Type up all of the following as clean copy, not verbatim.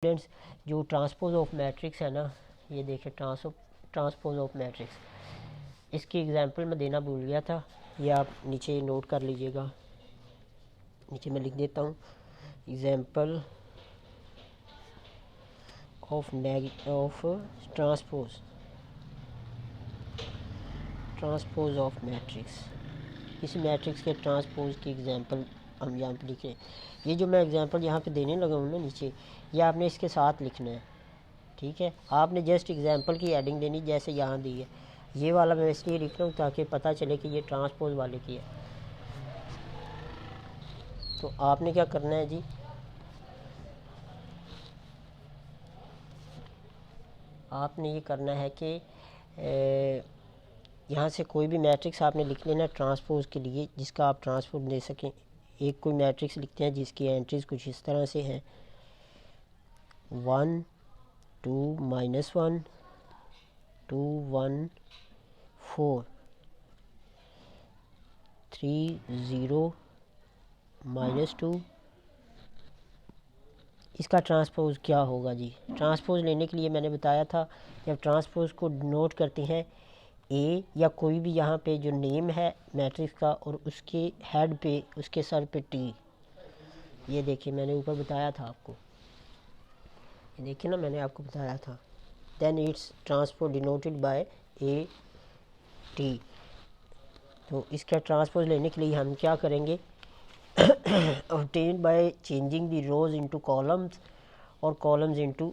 Students, जो transpose of matrix है ना, ये देखिए ट्रांसपोज ऑफ मैट्रिक्स, इसकी एग्जांपल मैं देना भूल गया था, ये आप नीचे नोट कर लीजिएगा। नीचे मैं लिख देता हूँ, example of transpose of matrix. इस मैट्रिक्स के ट्रांसपोज की एग्जांपल हम यहाँ पे लिखें। ये जो मैं एग्जांपल यहाँ पे देने लगा हूँ ना नीचे, ये आपने इसके साथ लिखना है, ठीक है। आपने जस्ट एग्जांपल की एडिंग देनी जैसे यहाँ दी है। ये वाला मैं इसलिए लिख रहा हूँ ताकि पता चले कि ये ट्रांसपोज वाले की है। तो आपने क्या करना है जी, आपने ये करना है कि यहाँ से कोई भी मैट्रिक्स आपने लिख लेना ट्रांसपोज के लिए, जिसका आप ट्रांसपोज दे सकें। एक कोई मैट्रिक्स लिखते हैं जिसकी एंट्रीज कुछ इस तरह से हैं, 1 2 -1 2 1 4 3 0 -2। इसका ट्रांसपोज क्या होगा जी? ट्रांसपोज लेने के लिए मैंने बताया था, जब ट्रांसपोज को नोट करते हैं ए या कोई भी यहाँ पे जो नेम है मैट्रिक्स का और उसके हेड पे, उसके सर पे टी। ये देखिए मैंने ऊपर बताया था आपको, ये देखिए ना मैंने आपको बताया था। Then it's transpose denoted by A T. तो इसका ट्रांसपोज लेने के लिए हम क्या करेंगे, obtained by changing the rows into columns और columns into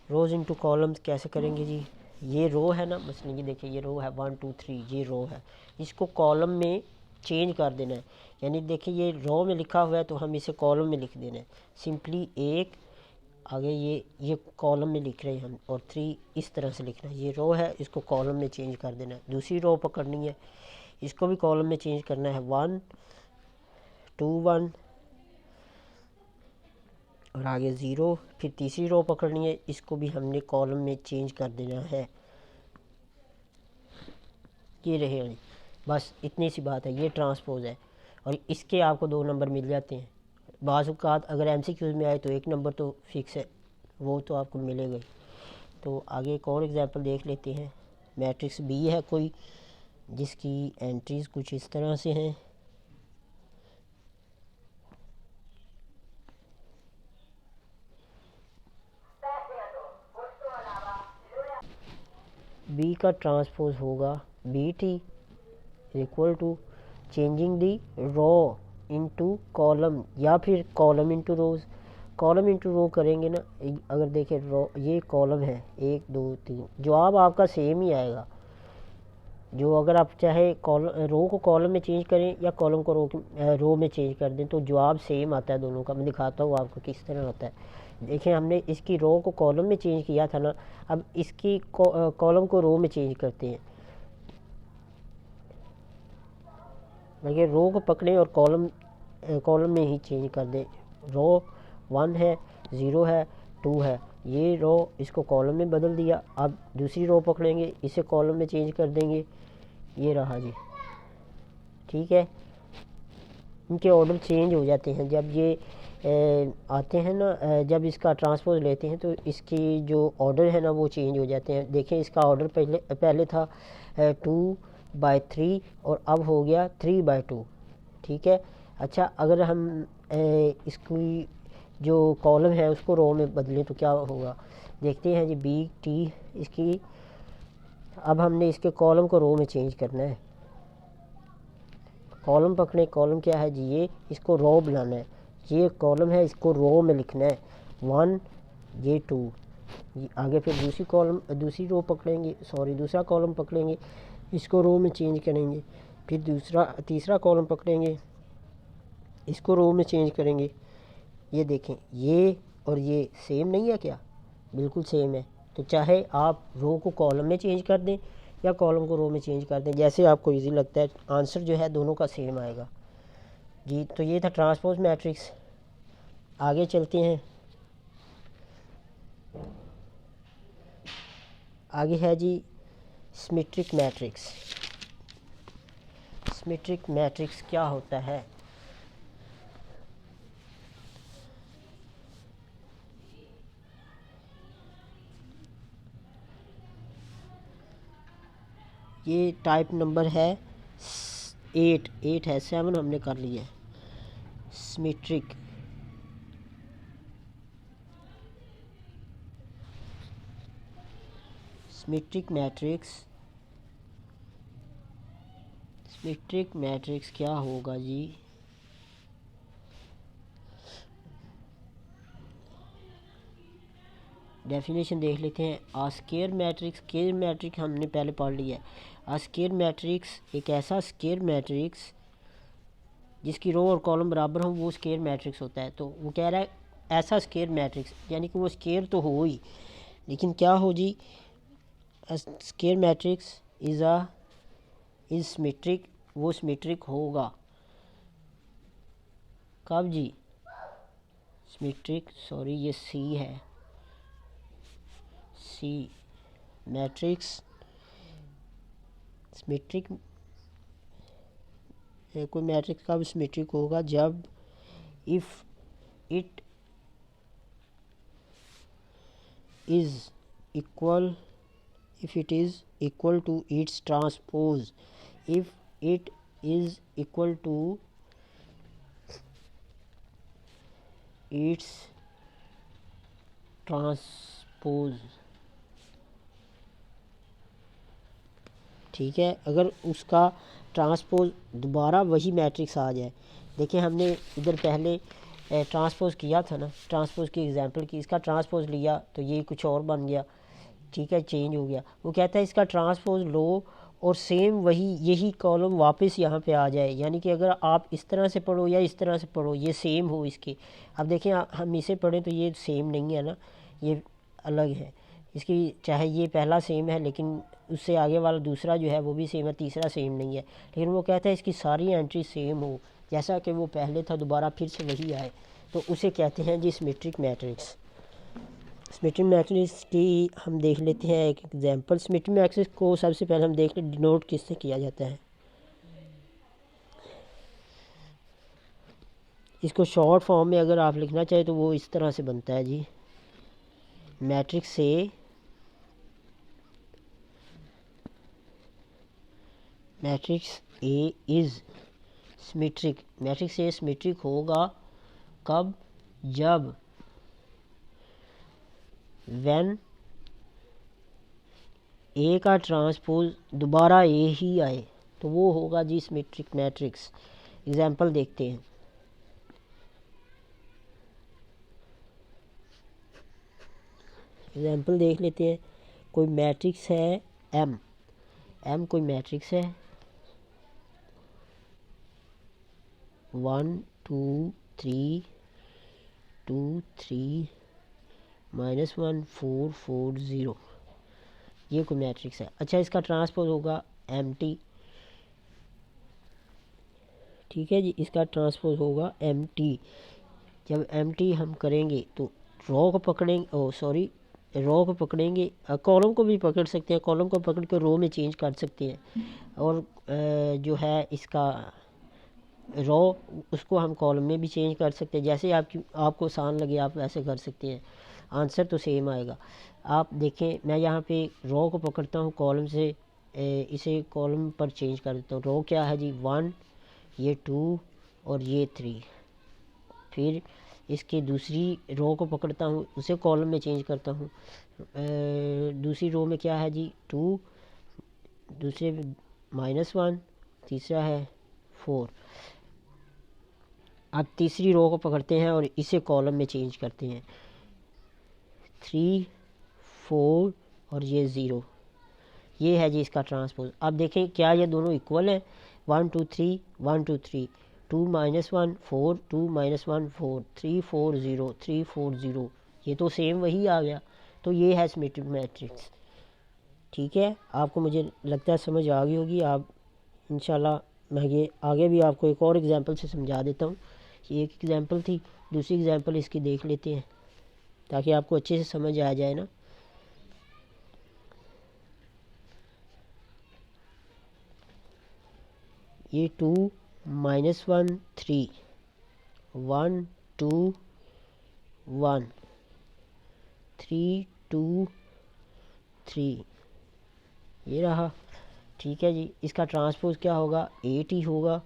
rows into columns कैसे करेंगे जी? ये रो है ना, मसलन ये देखिए ये रो है 1 2 3, ये रो है, इसको कॉलम में चेंज कर देना है। यानी देखिए ये रो में लिखा हुआ है तो हम इसे कॉलम में लिख देना है सिंपली। एक आगे ये कॉलम में लिख रहे हैं हम, और 3 इस तरह से लिखना है। ये रो है, इसको कॉलम में चेंज कर देना है। दूसरी रो पकड़नी है, इसको भी कॉलम में चेंज करना है, 1 2 1 और आगे 0। फिर तीसरी रो पकड़नी है, इसको भी हमने कॉलम में चेंज कर देना है। ये रहे, बस इतनी सी बात है। ये ट्रांसपोज है और इसके आपको 2 नंबर मिल जाते हैं। बाज़ औक़ात अगर एमसीक्यूज़ में आए तो 1 नंबर तो फिक्स है, वो तो आपको मिलेगा ही। तो आगे एक और एग्जांपल देख लेते हैं। मैट्रिक्स बी है कोई, जिसकी एंट्रीज़ कुछ इस तरह से हैं। बी का ट्रांसपोज होगा B T equal to changing the row into column या फिर column into rows. Column into row करेंगे ना, अगर देखें रो ये कॉलम है 1 2 3, जवाब आपका सेम ही आएगा। जो अगर आप चाहे रो को कॉलम में चेंज करें या कॉलम को रो में चेंज कर दें तो जवाब सेम आता है दोनों का। मैं दिखाता हूँ आपको किस तरह होता है। देखिए हमने इसकी रो को कॉलम में चेंज किया था ना, अब इसकी कॉलम को रो में चेंज करते हैं। देखिए रो को पकड़ें और कॉलम में ही चेंज कर दें। रो 1 है, 0 है, 2 है, ये रो इसको कॉलम में बदल दिया। अब दूसरी रो पकड़ेंगे, इसे कॉलम में चेंज कर देंगे, ये रहा जी, ठीक है। इनके ऑर्डर चेंज हो जाते हैं जब ये आते हैं ना, जब इसका ट्रांसपोज लेते हैं तो इसकी जो ऑर्डर है ना वो चेंज हो जाते हैं। देखें इसका ऑर्डर पहले था 2/3 और अब हो गया 3/2, ठीक है। अच्छा अगर हम इसकी जो कॉलम है उसको रो में बदलें तो क्या होगा, देखते हैं जी। बी टी इसकी, अब हमने इसके कॉलम को रो में चेंज करना है। कॉलम पकड़े, कॉलम क्या है जी, ये इसको रो बनाना है। ये कॉलम है, इसको रो में लिखना है 1, ये 2, ये आगे फिर दूसरी रो पकड़ेंगे, दूसरा कॉलम पकड़ेंगे, इसको रो में चेंज करेंगे। फिर तीसरा कॉलम पकड़ेंगे, इसको रो में चेंज करेंगे। ये देखें ये और ये सेम नहीं है क्या? बिल्कुल सेम है। तो चाहे आप रो को कॉलम में चेंज कर दें या कॉलम को रो में चेंज कर दें, जैसे आपको इजी लगता है, आंसर जो है दोनों का सेम आएगा जी। तो ये था ट्रांसपोज मैट्रिक्स। आगे चलते हैं। आगे है जी सिमेट्रिक मैट्रिक्स। सिमेट्रिक मैट्रिक्स क्या होता है? ये टाइप नंबर है 8 है, 7 हमने कर लिया है। सिमेट्रिक सिमेट्रिक मैट्रिक्स क्या होगा जी? डेफिनेशन देख लेते हैं। आ स्केयर मैट्रिक्स हमने पहले पढ़ लिया है। आ स्केयर मैट्रिक्स एक ऐसा स्केयर मैट्रिक्स जिसकी रो और कॉलम बराबर हो, वो स्केयर मैट्रिक्स होता है। तो वो कह रहा है ऐसा स्केयर मैट्रिक्स, यानी कि वो स्केयर तो हो ही, लेकिन क्या हो जी? स्केयर मैट्रिक्स इज सिमेट्रिक, वो सिमेट्रिक होगा। कब जी? सिमेट्रिक, सॉरी ये सी है, सी मैट्रिक्स सिमेट्रिक। कोई मैट्रिक्स कब सिमेट्रिक होगा? जब if it is equal to its transpose. If it is equal to its transpose, ठीक है। अगर उसका ट्रांसपोज दोबारा वही मैट्रिक्स आ जाए। देखिए हमने इधर पहले ट्रांसपोज किया था ना, ट्रांसपोज की एग्जांपल की, इसका ट्रांसपोज लिया तो ये कुछ और बन गया, ठीक है, चेंज हो गया। वो कहता है इसका ट्रांसपोज लो और सेम वही यही कॉलम वापस यहाँ पे आ जाए, यानी कि अगर आप इस तरह से पढ़ो या इस तरह से पढ़ो, ये सेम हो इसके। अब देखें हम इसे पढ़ें तो ये सेम नहीं है ना, ये अलग है इसकी। चाहे ये पहला सेम है लेकिन उससे आगे वाला दूसरा जो है वो भी सेम है, तीसरा सेम नहीं है। लेकिन वो कहता है इसकी सारी एंट्री सेम हो, जैसा कि वो पहले था दोबारा फिर से वही आए, तो उसे कहते हैं जी सिमेट्रिक मैट्रिक्स। सिमेट्रिक मैट्रिक्स की हम देख लेते हैं एक एग्जांपल। सिमेट्रिक मैट्रिक्स को सबसे पहले हम देख लें डिनोट किससे किया जाता है। इसको शॉर्ट फॉर्म में अगर आप लिखना चाहें तो वो इस तरह से बनता है जी। मैट्रिक्स से matrix A is symmetric, matrix A symmetric होगा कब? जब व्हेन ए का ट्रांसपोज दोबारा ए ही आए, तो वो होगा जी सिमेट्रिक मैट्रिक्स। एग्जांपल देखते हैं। एग्जांपल देख लेते हैं। कोई मैट्रिक्स है एम कोई मैट्रिक्स है 1 2 3 2 3 -1 4 4 0, ये कोई मैट्रिक्स है। अच्छा, इसका ट्रांसपोज होगा एम टी, ठीक है जी, इसका ट्रांसपोज होगा एम टी। जब एम टी हम करेंगे तो रो को पकड़ेंगे, रो को पकड़ेंगे, कॉलम को भी पकड़ सकते हैं, कॉलम को पकड़ कर रो में चेंज कर सकते हैं, और जो है इसका रो उसको हम कॉलम में भी चेंज कर सकते हैं। जैसे आपको आसान लगे आप वैसे कर सकते हैं, आंसर तो सेम आएगा। आप देखें मैं यहाँ पे रो को पकड़ता हूँ, कॉलम से इसे कॉलम पर चेंज कर देता हूँ। रो क्या है जी? 1, ये 2 और ये 3। फिर इसके दूसरी रो को पकड़ता हूँ, उसे कॉलम में चेंज करता हूँ। दूसरी रो में क्या है जी? 2, दूसरे -1, तीसरा है 4। अब तीसरी रो को पकड़ते हैं और इसे कॉलम में चेंज करते हैं, 3 4 और ये 0। ये है जी इसका ट्रांसपोज। अब देखें क्या ये दोनों इक्वल हैं? 1 2 3 1 2 3, 2 -1 4 2 -1 4 3 4 0 3 4 0, ये तो सेम वही आ गया। तो ये है सिमेट्रिक मैट्रिक्स। ठीक है, आपको मुझे लगता है समझ आ गई होगी। आप इंशाल्लाह मैं ये आगे भी आपको एक और एग्जांपल से समझा देता हूँ। ये एक एग्जांपल थी, दूसरी एग्जांपल इसकी देख लेते हैं ताकि आपको अच्छे से समझ आ जाए ना। ये 2 -1 3 1 2 1 3 2 3, ये रहा। ठीक है जी। इसका ट्रांसपोज क्या होगा, 8 ही होगा।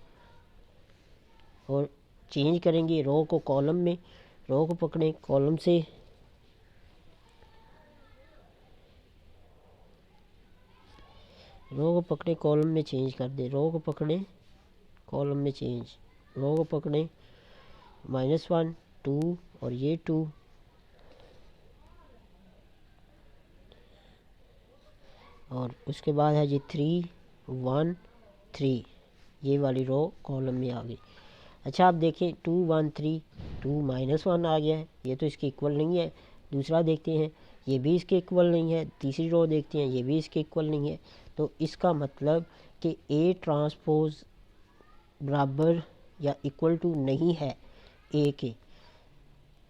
और चेंज करेंगे रो को कॉलम में, रो को पकड़ें कॉलम से, रो को पकड़े कॉलम में चेंज कर दे, रो को पकड़े कॉलम में चेंज, रो को पकड़े -1 2 और ये 2, और उसके बाद है जी 3 1 3, ये वाली रो कॉलम में आ गई। अच्छा आप देखें 2 1 3 2 -1 आ गया है, ये तो इसके इक्वल नहीं है। दूसरा देखते हैं, ये भी इसके इक्वल नहीं है। तीसरी रो देखते हैं, ये भी इसके इक्वल नहीं है। तो इसका मतलब कि ए ट्रांसपोज बराबर या इक्वल टू नहीं है ए के।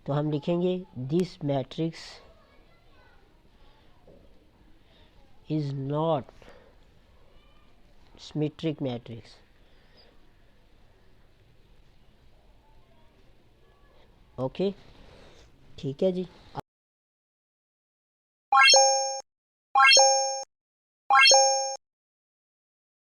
तो हम लिखेंगे this matrix is not symmetric matrix. Okay, ठीक है जी।